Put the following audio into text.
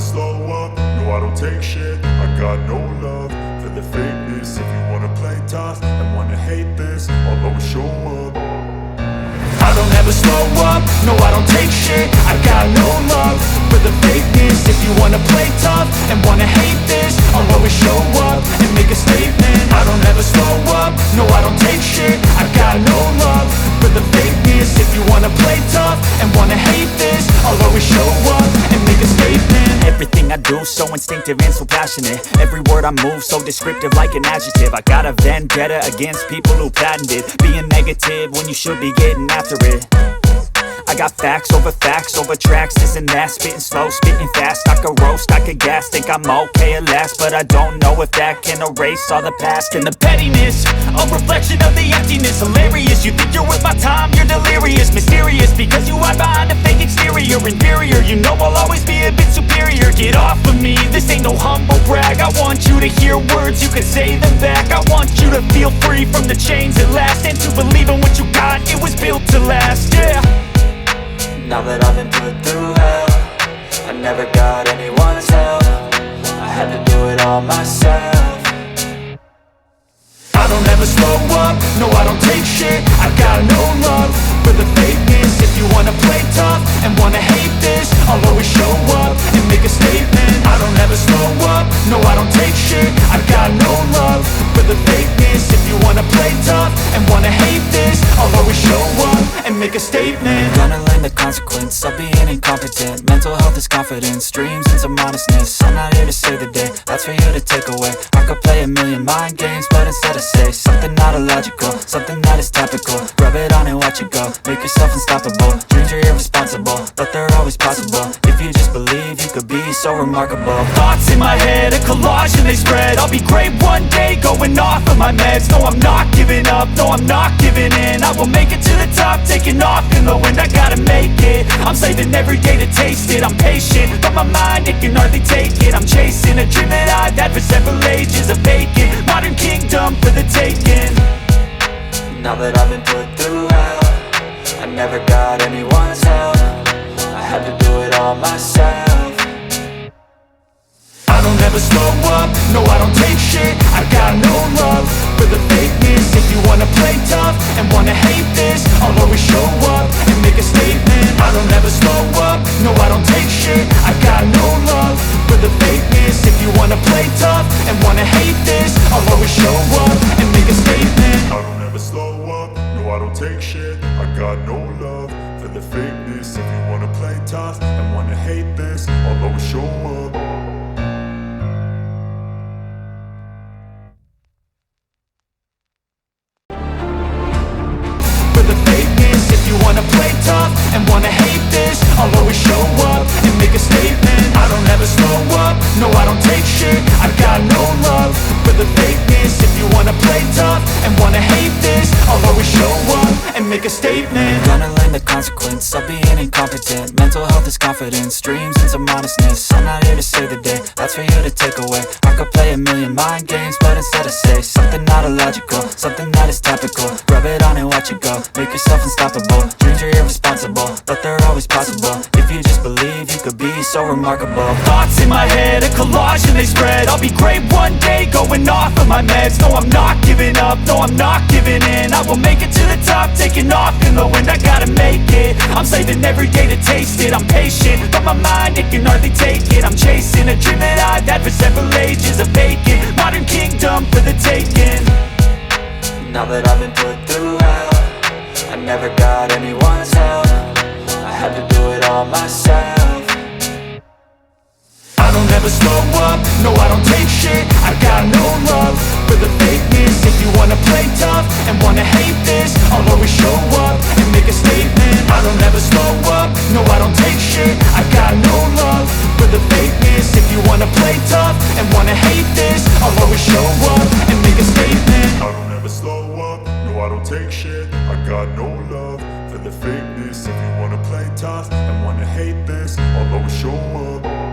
slow up, no I don't take shit. I got no love for the fakeness. If you wanna play tough and wanna hate this, I'll always show up. I don't ever slow up, no I don't take shit. I got no love for the fakeness. If you wanna play tough and wanna hate this, I'll always show up and make a statement. I don't ever slow up, no I don't take shit. I got no love for the fakeness. If you wanna play tough and wanna hate this, I'll always show up and make a statement. Everything I do so instinctive and so passionate. Every word I move so descriptive like an adjective. I got a vendetta against people who patented being negative when you should be getting after it. I got facts over tracks, this and that. Spitting slow, spitting fast, I could roast, I could gas. Think I'm okay at last, but I don't know if that can erase all the past. And the pettiness, a reflection of the emptiness. Hilarious, you think you're worth my time, you're delirious. Mysterious, because you hide behind a fake exterior. Inferior, you know I'll always be a bit superior. Get off of me, this ain't no humble brag. I want you to hear words, you can say them back. I want you to feel free from the chains at last, and to believe in what you got, it was built to last, yeah. Now that I've been put through hell, I never got anyone's help. I had to do it all myself. I don't ever slow up, no I don't take shit. I got no love for the fakeness. If you wanna play tough and wanna hate this, I'll always show up and make a statement. I don't ever slow up, no I don't take shit. I got no love for the fakeness. If you wanna play tough and wanna hate this, I'll always show up and make a statement. Gonna learn the consequence of being incompetent. Mental health is confidence, dreams and some honestness. I'm not here to save the day, that's for you to take away. I could play a million mind games, but instead I say something not illogical, something that is topical. Rub it on and watch it go, make yourself unstoppable. Dreams are irresponsible, but they're always possible. If you just believe, you could be so remarkable. Thoughts in my head, a collage and they spread. I'll be great one day, going off of my meds. No, I'm not giving up, no, I'm not giving in. I will make it to the top, taking off in the wind. I gotta make it, I'm saving every day to taste it. I'm patient, but my mind, it can hardly take it. I'm chasing a dream that I've had for several ages. A vacant, modern kingdom for the taking. Now that I've been put through hell, I never got anyone's help. I had to do it all myself. I don't ever slow up, no I don't take shit. I got no love for the fakeness. If you wanna play tough and wanna hate this, I'll always show up and make a statement. I don't ever slow up, no I don't take shit. I got no love for the fakeness. If you wanna play tough and wanna hate this, I'll always show up and make a statement. I don't ever slow up, no I don't take shit. I got no love for the fakeness. If you wanna play tough and wanna hate this, I'll always show up. If you wanna play tough and wanna hate this, I'll always show up and make a statement. I don't ever slow up, no I don't take shit. I got no love for the fakeness. If you wanna play tough and wanna hate this, I'll always show up and make a statement. Gonna learn the consequence of being incompetent. Mental health is confidence, dreams and some honestness. I'm not here to save the day, that's for you to take away. I could play a million mind games, but instead I say something not illogical, something that is topical. Rub it on and watch it go, make yourself unstoppable. Dreams are irresponsible, but they're always possible. If you just believe, you could be so remarkable. Thoughts in my head, a collage and they spread. I'll be great one day, going off of my meds. No, I'm not giving up, no, I'm not giving in. I will make it to the top, taking off in the wind. I gotta make it, I'm saving every day to taste it. I'm patient, but my mind, it can hardly take it. I'm chasing a dream that I've had for several ages. A vacant, modern kingdom for the taking. Now that I've been put through hell, I never got anyone's help. I had to do it all myself. I don't ever slow up, no I don't take shit. I got no love for the fakeness. If you wanna play tough and wanna hate this, I'll always show up and make a statement. I don't ever slow up, no I don't take shit. I got no love for the fakeness. If you wanna play tough and wanna hate this, I'll always show up and make a statement. I don't ever slow up, no I don't take shit. I got no love for the fakeness. If you wanna play tough and wanna hate this, I'll always show up.